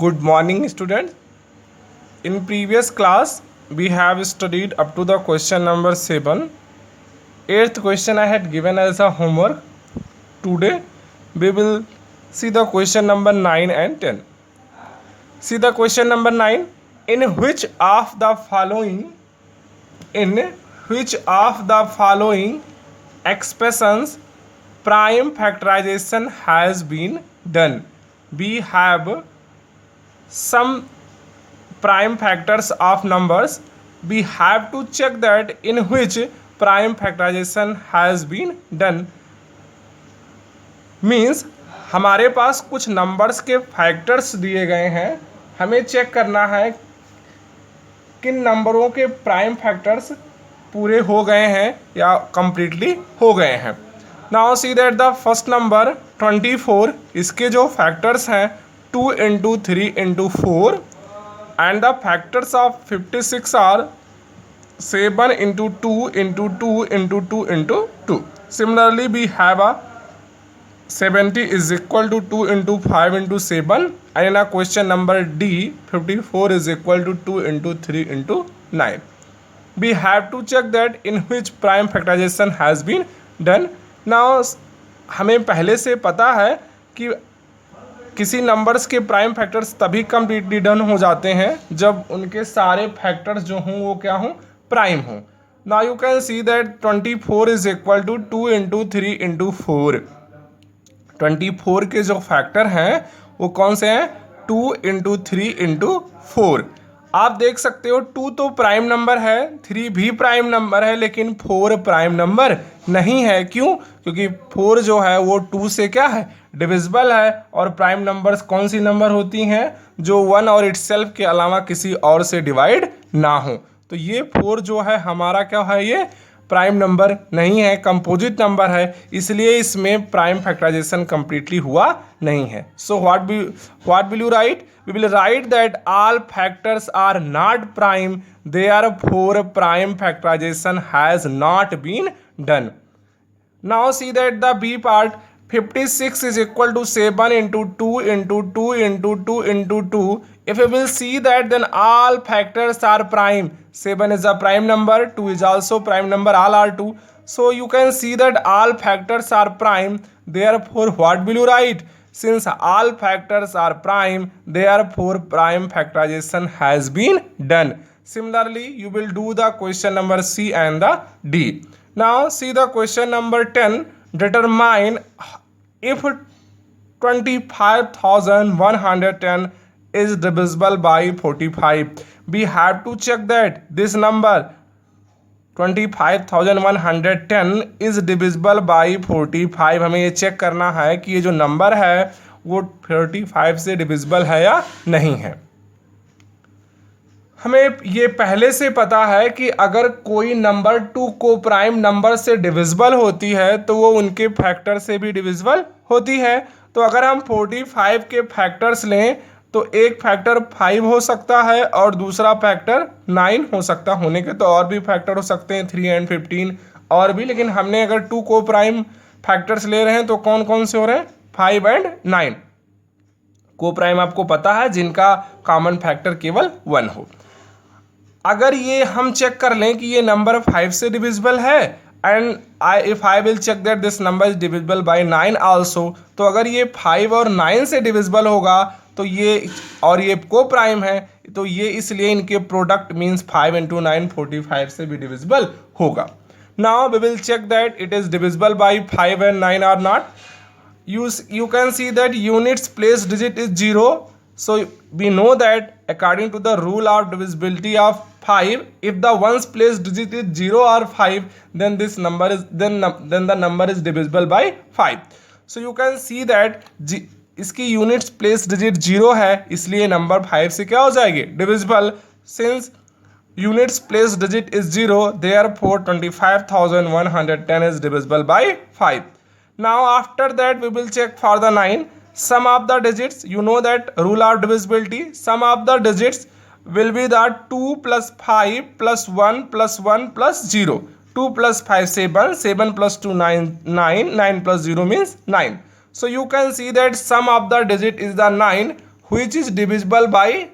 Good morning, students. In previous class, we have studied up to the question number 7. Eighth question I had given as a homework. Today, we will see the question number 9 and 10. See the question number 9. In which of the following expressions prime factorization has been done? We have some prime factors of numbers. We have to check that in which prime factorization has been done. Means हमारे पास कुछ numbers के factors दिए गए हैं, हमें check करना है किन नंबरों के प्राइम फैक्टर्स पूरे हो गए हैं या कंप्लीटली हो गए हैं. Now see that the first number 24, इसके जो फैक्टर्स हैं 2 into 3 into 4 and the factors of 56 are 7 into 2 into 2 into 2 into 2. Similarly, we have a 70 is equal to 2 into 5 into 7, and in a question number D, 54 is equal to 2 into 3 into 9. We have to check that in which prime factorization has been done. Now हमें पहले से पता है कि किसी numbers के prime factors तभी completely done हो जाते हैं जब उनके सारे फैक्टर्स जो हों वो क्या हों, प्राइम हों. Now you can see that 24 is equal to 2 into 3 into 4. 24 के जो फैक्टर हैं वो कौन से हैं, 2 into 3 into 4. आप देख सकते हो 2 तो प्राइम नंबर है, 3 भी प्राइम नंबर है, लेकिन 4 प्राइम नंबर नहीं है. क्यों? क्योंकि 4 जो है वो 2 से क्या है, डिविजिबल है. और प्राइम नंबर्स कौन सी नंबर होती हैं, जो 1 और इटसेल्फ के अलावा किसी और से डिवाइड ना हो. तो ये 4 जो है हमारा क्या है, ये प्राइम नंबर नहीं है, कंपोजिट नंबर है, इसलिए इसमें प्राइम फैक्टराइजेशन कंप्लीटली हुआ नहीं है. So what will you write? We will write that all factors are not prime, therefore prime factorisation has not been done. Now see that the B part, 56 is equal to 7 into 2 into 2 into 2 into 2. If we will see that, then all factors are prime. 7 is a prime number, 2 is also prime number, all are 2. So you can see that all factors are prime. Therefore, what will you write? Since all factors are prime, therefore prime factorization has been done. Similarly, you will do the question number C and the D. Now see the question number 10. Determine if 25,110 is divisible by 45. We have to check that this number 25,110 is divisible by 45. हमें ये check करना है कि ये जो number है वो 45 से डिविजिबल है या नहीं है. हमें ये पहले से पता है कि अगर कोई नंबर 2 को प्राइम नंबर से डिविजिबल होती है तो वो उनके फैक्टर से भी डिविजिबल होती है. तो अगर हम 45 के फैक्टर्स लें तो एक फैक्टर 5 हो सकता है और दूसरा फैक्टर 9 हो सकता. होने के तो और भी फैक्टर हो सकते हैं, 3 and 15 और भी, लेकिन हमने अगर 2 को प्राइम फैक्टर्स ले रहे हैं तो कौन कौन से हो रहे हैं, 5 and 9. को प्राइम आपको पता है जिनका कॉमन फैक्टर केवल 1 हो. अगर ये हम चेक कर लें कि ये नंबर 5 से डिविजिबल है and if I will check that this number is divisible by 9 also, तो अगर ये 5 और 9 से डिविजिबल होगा तो ये और ये को प्राइम है, तो ये इसलिए इनके प्रोडक्ट मीन्स 5 into 9 45 से भी डिविजिबल होगा. Now we will check that it is divisible by 5 and 9 are not. You can see that units place digit is 0. So we know that according to the rule of divisibility of 5, if the ones place digit is 0 or 5, then this number is then the number is divisible by 5. So you can see that इसकी units place digit 0 है, इसलिए number 5 से क्या हो जाएगी, divisible. Since units place digit is 0, therefore 25,110 is divisible by 5. Now after that we will check for the 9. Sum of the digits, you know that rule of divisibility, sum of the digits will be the 2 plus 5 plus 1 plus 1 plus 0. 2 plus 5 7, 7 plus 2 9, 9 plus 0 means 9. So you can see that sum of the digit is the 9, which is divisible by.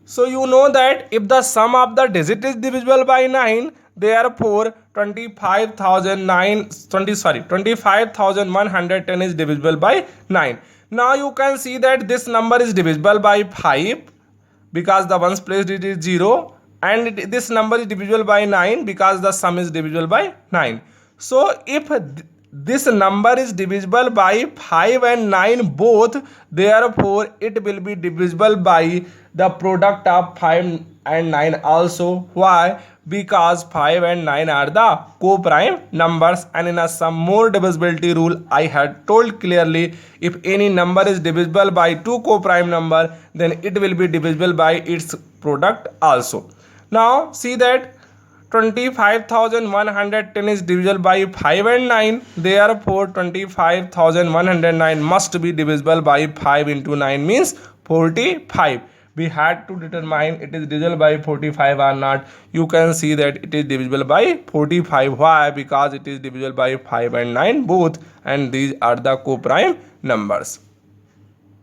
So you know that if the sum of the digit is divisible by 9, therefore 25,110 is divisible by 9. Now you can see that this number is divisible by 5 because the ones place it is 0, and this number is divisible by 9 because the sum is divisible by 9. So if this number is divisible by 5 and 9 both, therefore it will be divisible by the product of 5 and 9 also. Why? Because 5 and 9 are the co-prime numbers, and in a some more divisibility rule I had told clearly, if any number is divisible by two co-prime number, then it will be divisible by its product also. Now see that 25,110 is divisible by 5 and 9, therefore 25,109 must be divisible by 5 into 9 means 45. We had to determine it is divisible by 45 or not. You can see that it is divisible by 45. Why? Because it is divisible by 5 and 9 both, and these are the co-prime numbers.